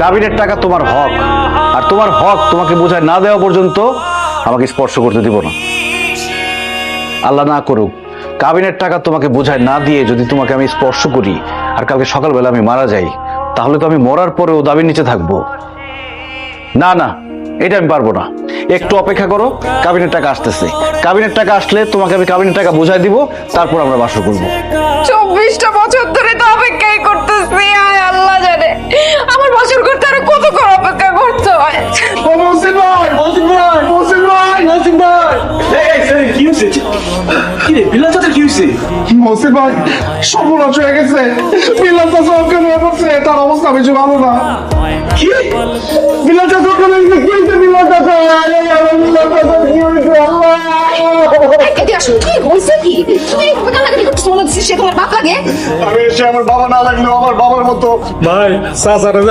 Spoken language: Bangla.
কাবিনের টাকা তোমার হক, আর তোমার হক তোমাকে বোঝায় না দেওয়া পর্যন্ত আমাকে স্পর্শ করতে দিব না। আল্লাহ না করুক কাবিনের টাকা তোমাকে বোঝায় না দিয়ে যদি তোমাকে আমি স্পর্শ করি আর কালকে সকালবেলা আমি মারা যাই, তাহলে তো আমি মরার পরেও দাবির নিচে থাকবো। না না, এটা আমি পারবো না। একটু অপেক্ষা করো, কাবিনের টাকা আসতেছে। কাবিনের টাকা আসলে তোমাকে আমি কাবিনের টাকা বুঝাই দিব, তারপর আমরা বাসর করবো। 24টা বছর ধরে তো অপেক্ষাই করতেছি, আয় আল্লাহ জানে আমার বছর করতে আরো কত করে অপেক্ষা করতে হয়। সর্বনাশ হয়ে গেছে, বিলাল চাচা অজ্ঞান হয়ে পড়ছে, তার অবস্থা বেশি ভালো না। কি বিলাল চাচা অজ্ঞান হয়ে গেছে? কি হয়েছে বিলাল চাচা? বিলাল চাচা কি হয়েছে? আল্লাহ এদিকে আসো, কি হয়েছে কি? তুমি এভাবে কান্নাকাটি করতেছো, মনে হচ্ছে সে তোমার বাপ লাগে। আমি এসে আমার বাবা না লাগলেও আমার বাবার মতো। ভাই চাচারা